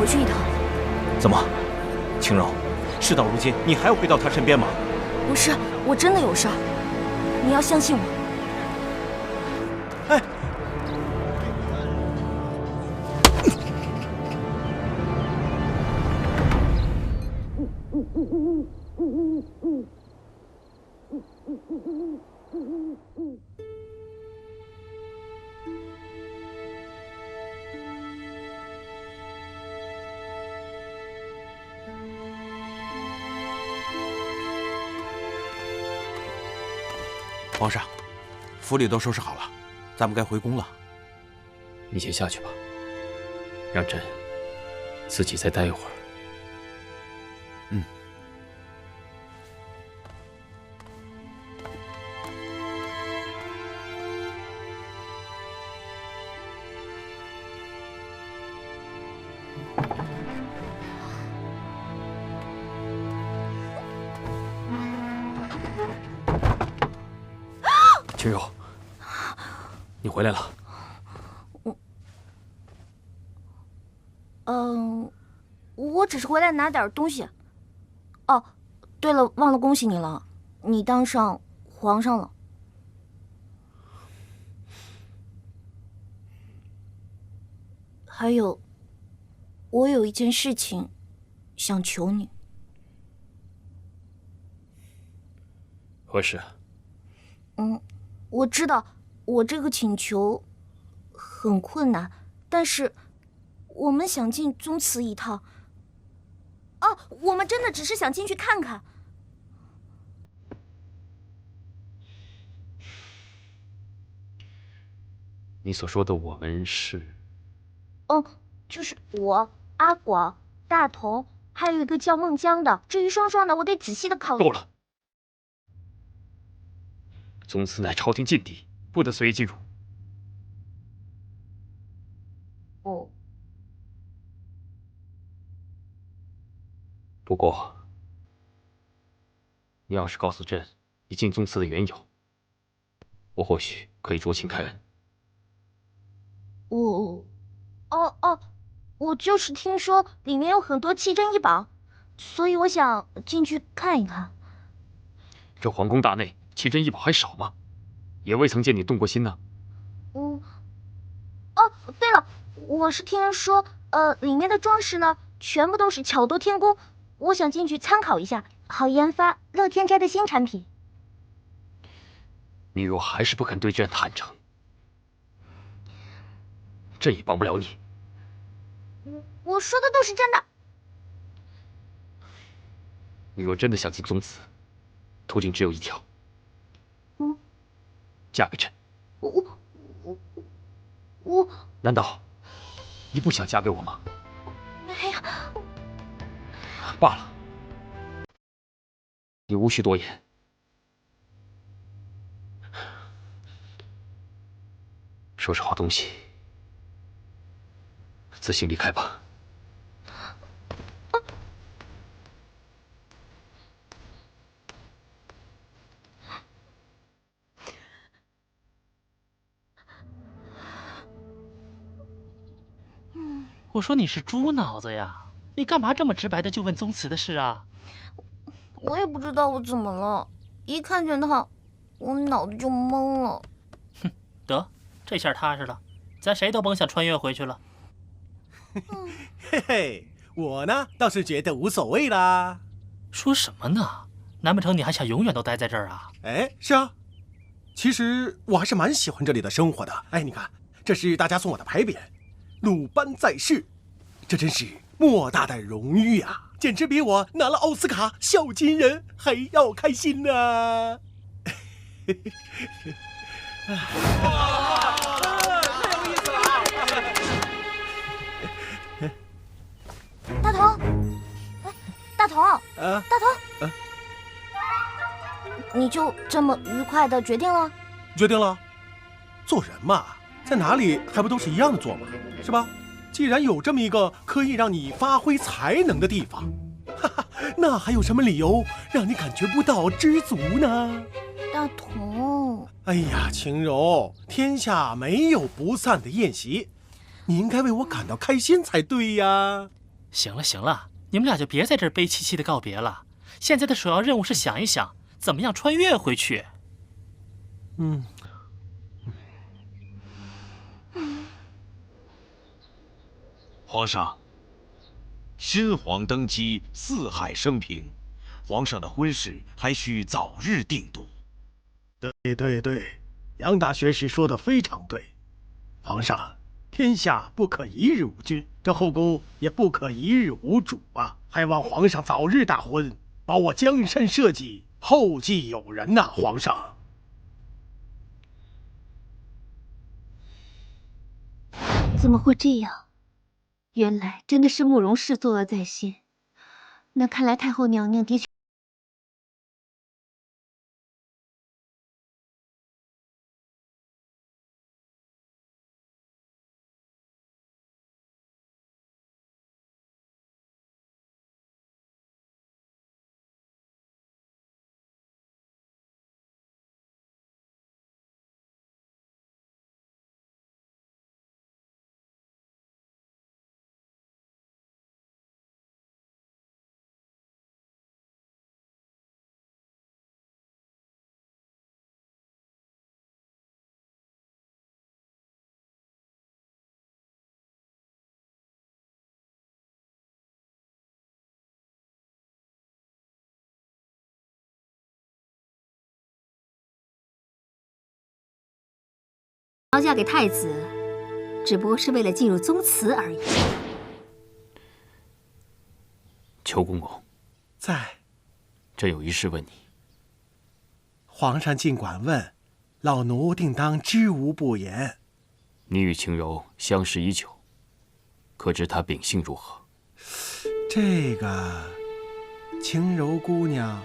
回去一趟。怎么，青柔，事到如今，你还要回到他身边吗？不是，我真的有事儿，你要相信我。哎。 皇上，府里都收拾好了，咱们该回宫了。你先下去吧，让朕自己再待一会儿。嗯。青柔，你回来了。我只是回来拿点东西。哦，对了，忘了恭喜你了，你当上皇上了。还有，我有一件事情想求你。何事？我知道我这个请求很困难，但是我们想进宗祠一趟。哦，我们真的只是想进去看看。你所说的我们是？就是我、阿广、大同，还有一个叫孟江的。至于双双的，我得仔细的考虑。够了！宗祠乃朝廷禁地，不得随意进入。哦。不过，你要是告诉朕你进宗祠的缘由，我或许可以酌情开恩。我就是听说里面有很多奇珍异宝，所以我想进去看一看。这皇宫大内奇珍异宝还少吗？也未曾见你动过心呢。对了，我是听人说，里面的装饰呢，全部都是巧夺天工，我想进去参考一下，好研发乐天斋的新产品。你若还是不肯对朕坦诚，朕也帮不了你。我说的都是真的。你若真的想进宗祠，途径只有一条。嫁给朕。我难道你不想嫁给我吗？没有。罢了，你无需多言。收拾好东西，自行离开吧。我说你是猪脑子呀，你干嘛这么直白的就问宗祠的事啊？我也不知道我怎么了，一看见他，我脑子就懵了。哼，得，这下踏实了，咱谁都甭想穿越回去了。嘿嘿，我呢倒是觉得无所谓啦。说什么呢？难不成你还想永远都待在这儿啊？哎，是啊，其实我还是蛮喜欢这里的生活的。哎，你看，这是大家送我的牌匾，鲁班在世，这真是莫大的荣誉啊！简直比我拿了奥斯卡小金人还要开心呢！哇，太有意思了！大头，大头，大头，你就这么愉快的决定了？决定了，做人嘛，在哪里还不都是一样的做嘛，是吧？既然有这么一个可以让你发挥才能的地方，哈哈，那还有什么理由让你感觉不到知足呢？大同，哎呀，晴柔，天下没有不散的宴席，你应该为我感到开心才对呀。行了行了，你们俩就别在这儿悲戚戚的告别了。现在的首要任务是想一想怎么样穿越回去。皇上，新皇登基，四海升平，皇上的婚事还需早日定夺。对，杨大学士说的非常对。皇上，天下不可一日无君，这后宫也不可一日无主啊！还望皇上早日大婚，保我江山社稷后继有人呐！皇上。怎么会这样？原来真的是慕容氏作恶在先。那看来太后娘娘的确。要嫁给太子，只不过是为了进入宗祠而已。裘公公，在。朕有一事问你。皇上尽管问，老奴定当知无不言。你与晴柔相识已久，可知她秉性如何？这个晴柔姑娘，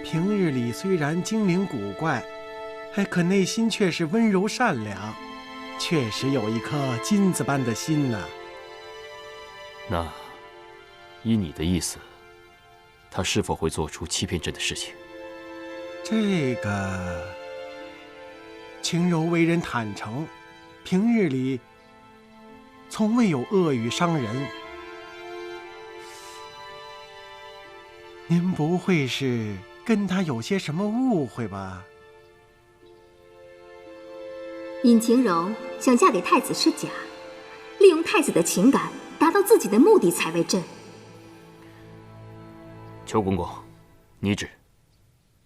平日里虽然精灵古怪，可内心却是温柔善良，确实有一颗金子般的心呐。那依你的意思，她是否会做出欺骗朕的事情？这个晴柔为人坦诚，平日里从未有恶语伤人。您不会是跟她有些什么误会吧？尹晴柔想嫁给太子是假，利用太子的情感达到自己的目的才为真。裘公公，拟旨。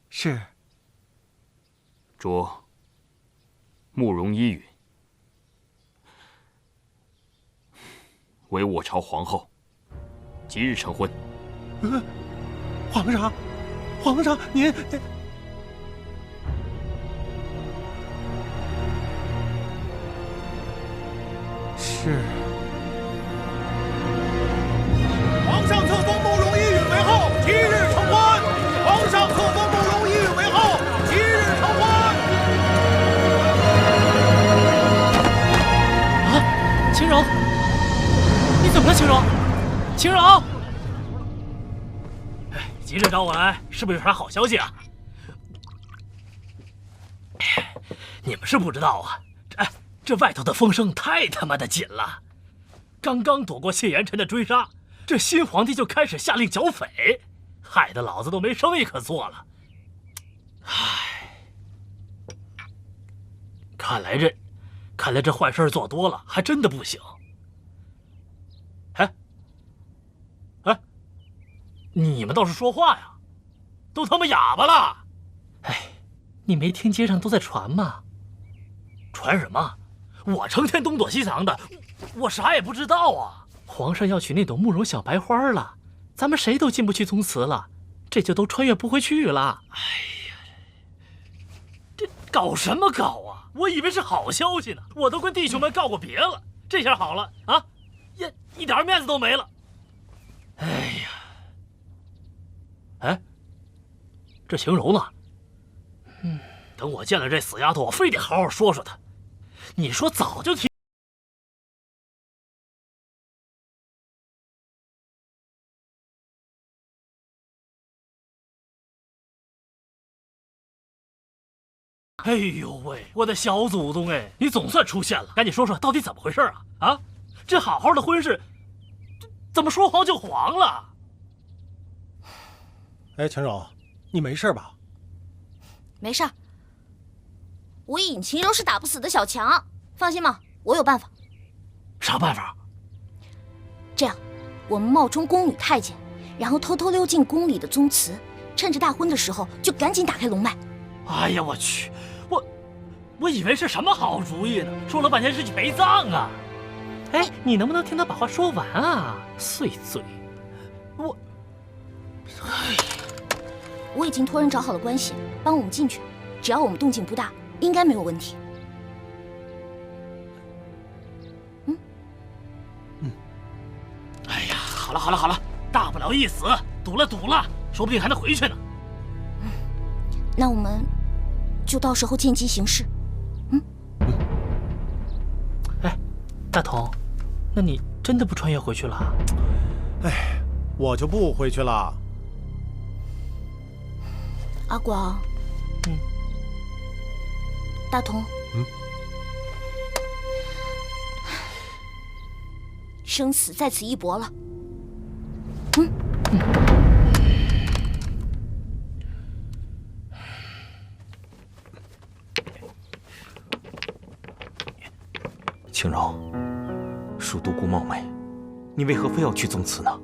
是。着慕容依允为我朝皇后，即日成婚。皇上，您是。皇上册封慕容依允为后，即日成婚。皇上册封慕容依允为后，即日成婚。啊，晴柔，你怎么了，晴柔？晴柔，哎，急着找我来，是不是有啥好消息啊？你们是不知道啊，这外头的风声太他妈的紧了。刚刚躲过谢延琛的追杀，这新皇帝就开始下令剿匪，害得老子都没生意可做了。唉，看来这坏事做多了，还真的不行。哎，你们倒是说话呀，都他妈哑巴了！哎，你没听街上都在传吗？传什么？我成天东躲西藏的，我啥也不知道啊！皇上要娶那朵慕容小白花了，咱们谁都进不去宗祠了，这就都穿越不回去了。哎呀，这搞什么搞啊！我以为是好消息呢，我都跟弟兄们告过别了，这下好了啊，一点面子都没了。哎呀，哎，这晴柔呢？等我见了这死丫头，我非得好好说说她。你说早就提。哎呦喂，我的小祖宗哎，你总算出现了，赶紧说说到底怎么回事啊？啊，这好好的婚事，怎么说黄就黄了？哎，秦柔，你没事吧？没事儿，我尹晴柔是打不死的小强，放心吧，我有办法。啥办法？这样，我们冒充宫女太监，然后偷偷溜进宫里的宗祠，趁着大婚的时候就赶紧打开龙脉。哎呀，我去，我以为是什么好主意呢，说了半天是去陪葬啊！哎，你能不能听他把话说完啊？碎嘴！我已经托人找好了关系，帮我们进去，只要我们动静不大，应该没有问题。哎呀，好了，大不了一死，赌了，说不定还能回去呢。那我们就到时候见机行事。哎，大同，那你真的不穿越回去了？哎，我就不回去了。阿广，大同，生死在此一搏了。青柔，恕独孤冒昧，你为何非要去宗祠呢？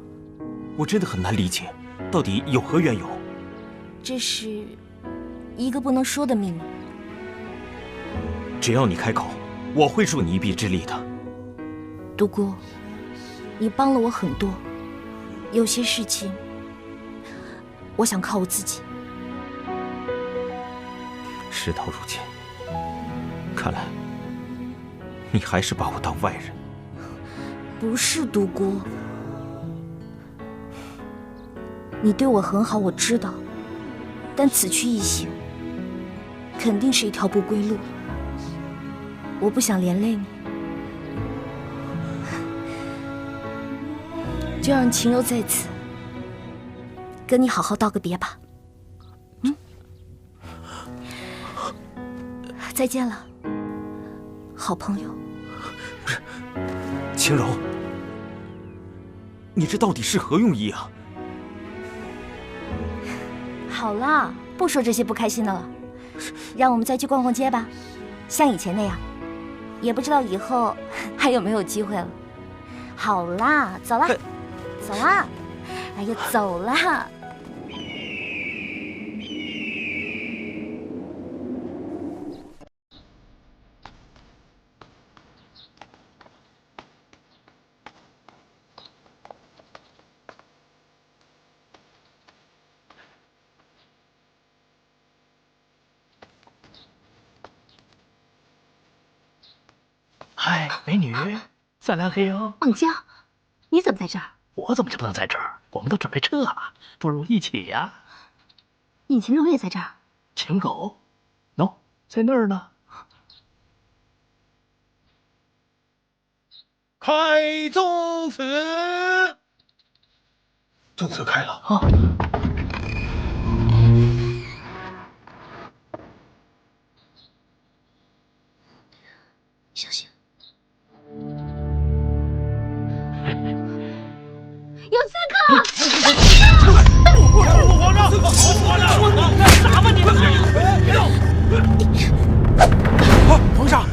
我真的很难理解，到底有何缘由？这是一个不能说的秘密。只要你开口，我会助你一臂之力的。独孤，你帮了我很多，有些事情，我想靠我自己。事到如今，看来你还是把我当外人。不是独孤，你对我很好，我知道，但此去一行，肯定是一条不归路。我不想连累你，就让秦柔在此跟你好好道个别吧。再见了，好朋友。青柔，你这到底是何用意啊？好了，不说这些不开心的了，让我们再去逛逛街吧，像以前那样。也不知道以后还有没有机会了。好啦，走啦，走啦！哎呀，走啦！嗨，美女，再来黑哦。孟江，你怎么在这儿？我怎么就不能在这儿？我们都准备撤了，不如一起呀。尹晴柔也在这儿。秦狗，喏，在那儿呢。开宗祠，宗祠开了啊！小心！有刺客！皇上，皇上，干啥吧你们？皇上。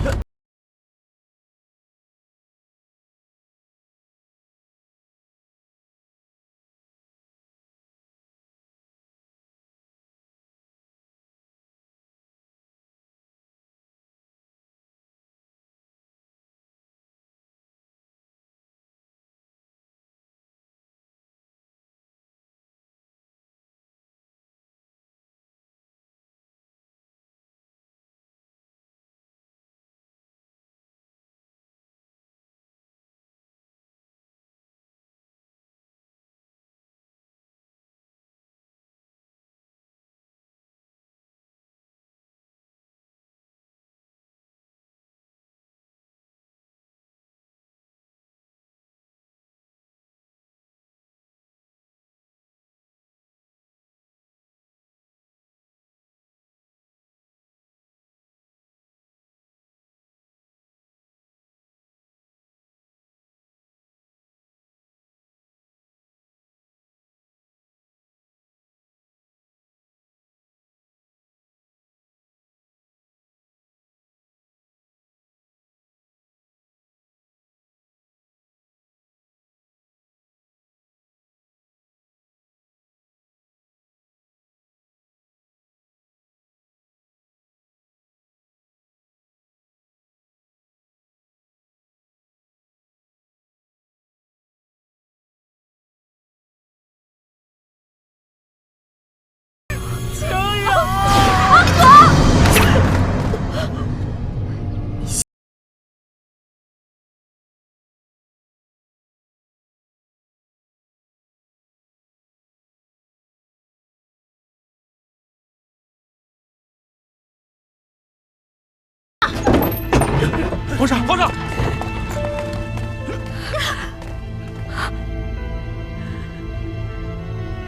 皇上，皇上！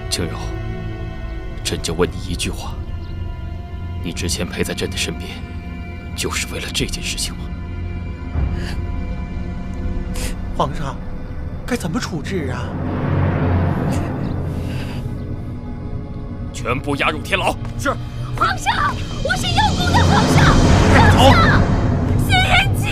青柔，朕就问你一句话：你之前陪在朕的身边，就是为了这件事情吗？皇上，该怎么处置啊？全部押入天牢。是。皇上，我是有功的皇上。皇上，谢延吉。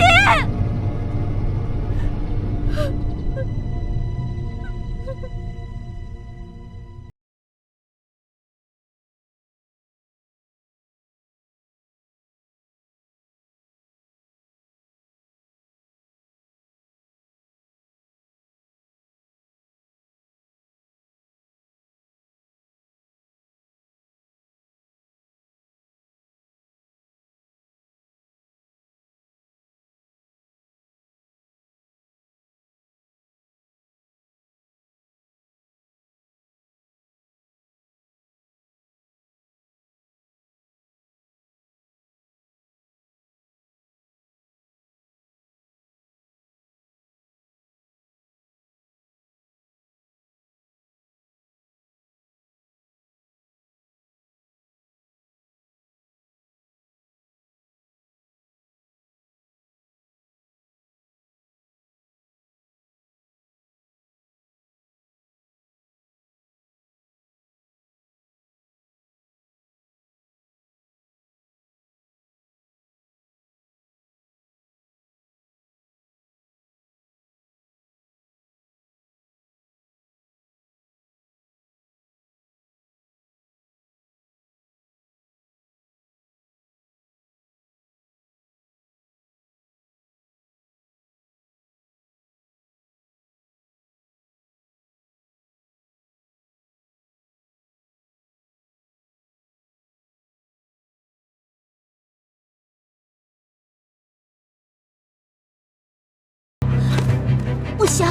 不行，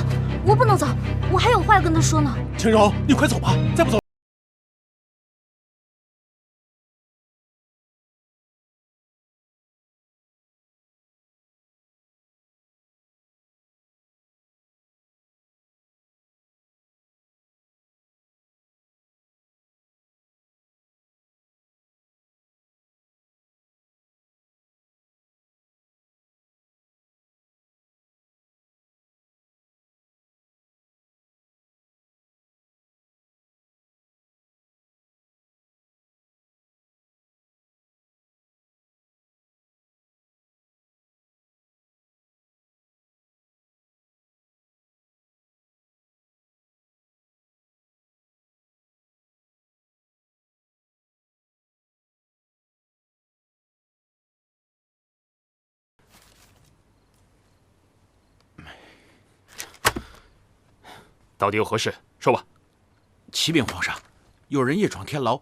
我不能走，我还有话要跟他说呢。青柔，你快走吧，再不走。到底有何事？说吧。启禀皇上，有人夜闯天牢，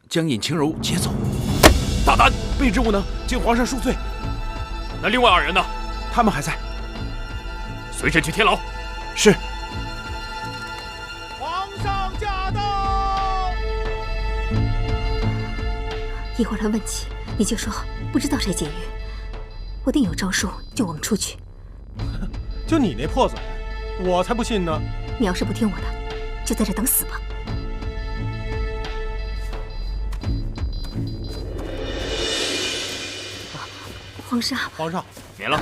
将尹晴柔劫走。大胆！卑职无能，请皇上恕罪。那另外2人呢？他们还在。随朕去天牢。是。皇上驾到！一会儿他问起，你就说不知道谁劫狱，我定有招数救我们出去。就你那破嘴，我才不信呢！你要是不听我的，就在这等死吧。皇上，皇上，免了。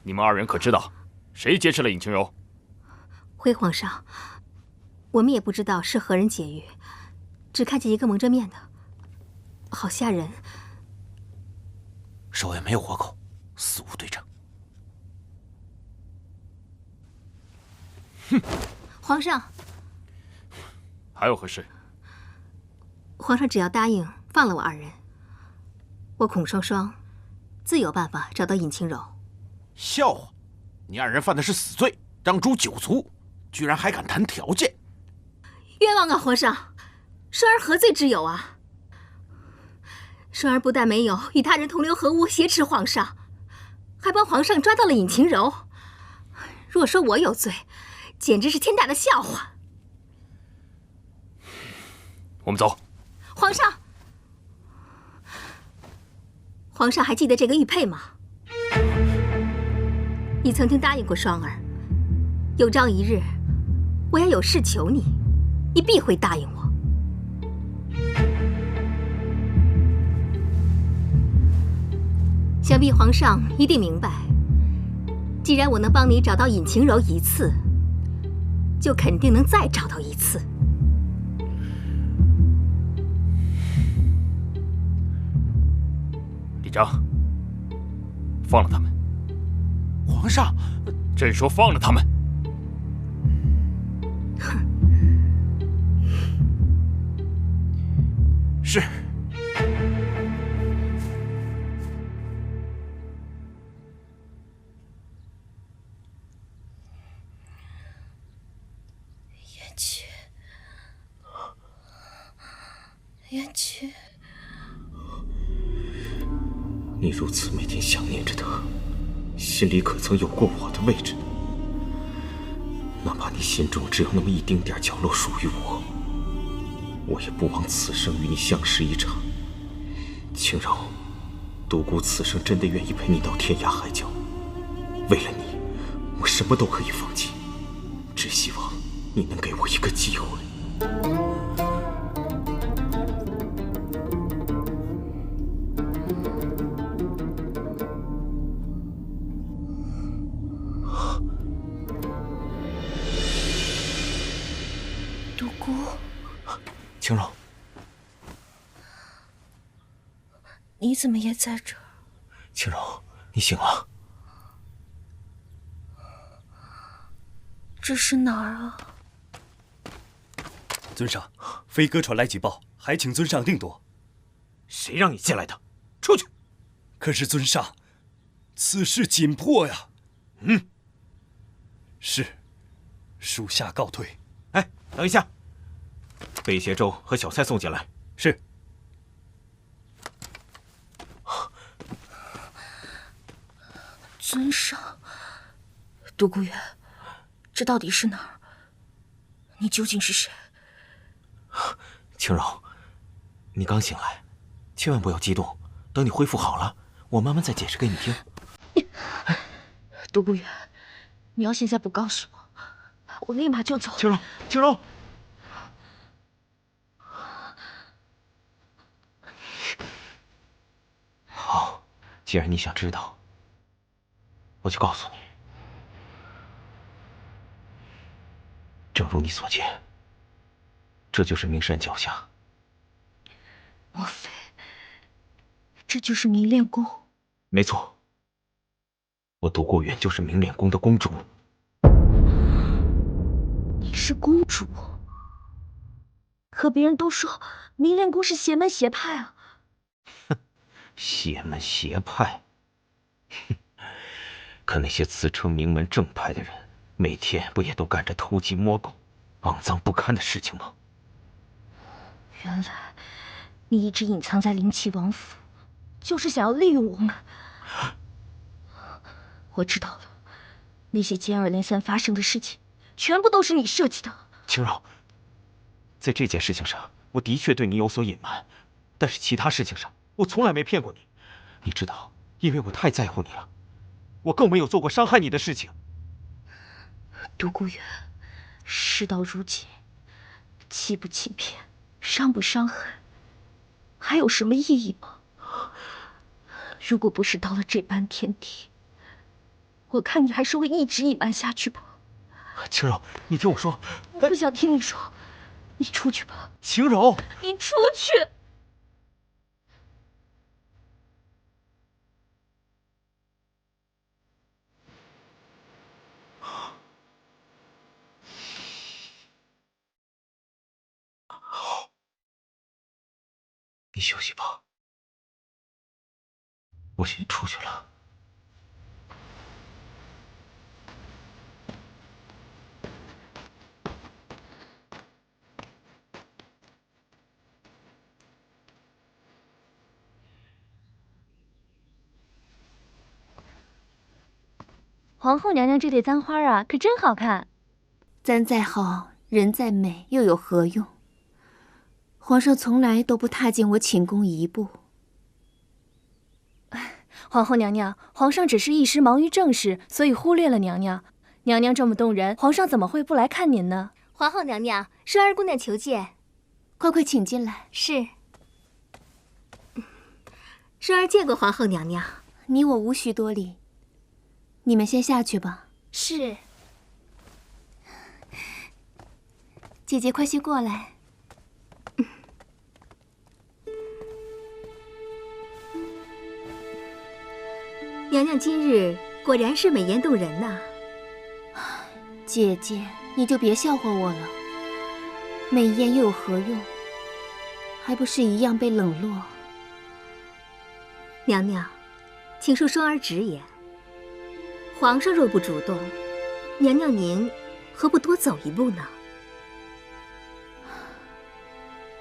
你们2人可知道谁劫持了尹晴柔？回皇上，我们也不知道是何人劫狱，只看见一个蒙着面的，好吓人。手也没有活口，死无对证。哼！皇上，还有何事？皇上只要答应放了我2人，我孔双双自有办法找到尹晴柔。笑话！你2人犯的是死罪，当诛9族，居然还敢谈条件！冤枉啊，皇上！双儿何罪之有啊？双儿不但没有与他人同流合污挟持皇上，还帮皇上抓到了尹晴柔。若说我有罪，简直是天大的笑话。我们走。皇上，皇上还记得这个玉佩吗？你曾经答应过双儿，有朝一日我要有事求你，你必会答应我。想必皇上一定明白，既然我能帮你找到尹晴柔一次，就肯定能再找到一次。李章，放了他们。皇上，朕说放了他们。是。言曲，你如此每天想念着他，心里可曾有过我的位置呢？哪怕你心中只有那么一丁点角落属于我，我也不枉此生与你相识一场。晴柔，独孤此生真的愿意陪你到天涯海角，为了你，我什么都可以放弃，只希望你能给我一个机会。独孤，晴柔，你怎么也在这儿？晴柔，你醒了。这是哪儿啊？尊上，飞鸽传来急报，还请尊上定夺。谁让你进来的？出去！可是尊上，此事紧迫呀。是，属下告退。哎，等一下，北邪粥和小菜送进来。是。尊上，独孤远，这到底是哪儿？你究竟是谁？晴柔，你刚醒来，千万不要激动。等你恢复好了，我慢慢再解释给你听。独孤远，你要现在不告诉我，我立马就走。晴柔，晴柔。好，既然你想知道，我就告诉你。正如你所见，这就是名山脚下。莫非这就是明炼宫？没错，我独孤远就是明炼宫的公主。你是公主？可别人都说明炼宫是邪门邪派啊。哼，邪门邪派？哼，可那些自称名门正派的人，每天不也都干着偷鸡摸狗、肮脏不堪的事情吗？原来你一直隐藏在灵气王府，就是想要利用我们。我知道了，那些接二连三发生的事情，全部都是你设计的。晴柔，在这件事情上，我的确对你有所隐瞒，但是其他事情上，我从来没骗过你。你知道，因为我太在乎你了，我更没有做过伤害你的事情。独孤远，事到如今，欺不欺骗，伤不伤害，还有什么意义吗？如果不是到了这般田地，我看你还是会一直隐瞒下去吧。晴柔，你听我说，我不想听你说，你出去吧。晴柔，你出去。好，你休息吧，我先出去了。皇后娘娘这对簪花啊，可真好看。簪再好，人再美，又有何用？皇上从来都不踏进我寝宫一步。皇后娘娘，皇上只是一时忙于政事，所以忽略了娘娘。娘娘这么动人，皇上怎么会不来看您呢？皇后娘娘，双儿姑娘求见。快快请进来。是。双儿见过皇后娘娘。你我无需多礼，你们先下去吧。是。姐姐，快些过来。娘娘今日果然是美艳动人呐。姐姐，你就别笑话我了。美艳又有何用？还不是一样被冷落。娘娘，请恕双儿直言。皇上若不主动，娘娘您何不多走一步呢？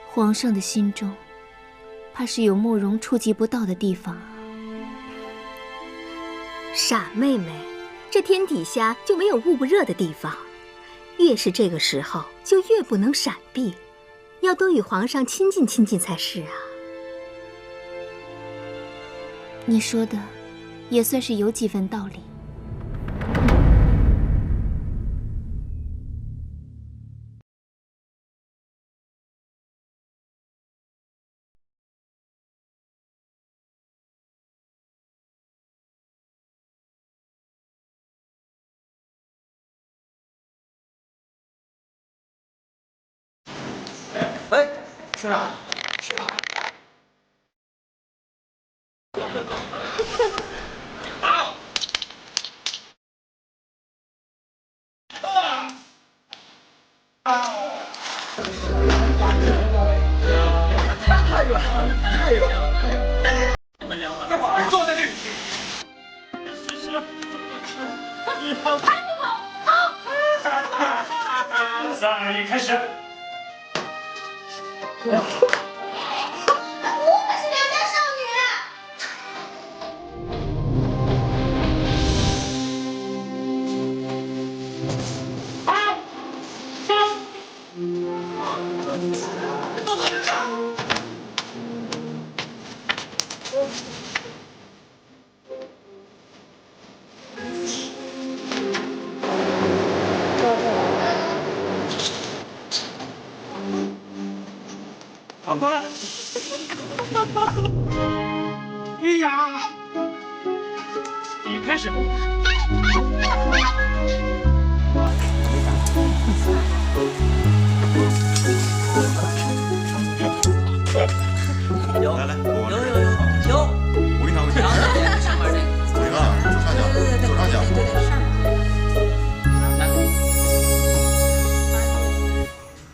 皇上的心中，怕是有慕容触及不到的地方。傻妹妹，这天底下就没有捂不热的地方，越是这个时候就越不能闪避，要多与皇上亲近亲近才是啊。你说的也算是有几分道理。哎，学长，学长。太远了，太远了！坐下去。3、2、1，开始。我可是良家少长官，哎呀，你开始。有，来来，有。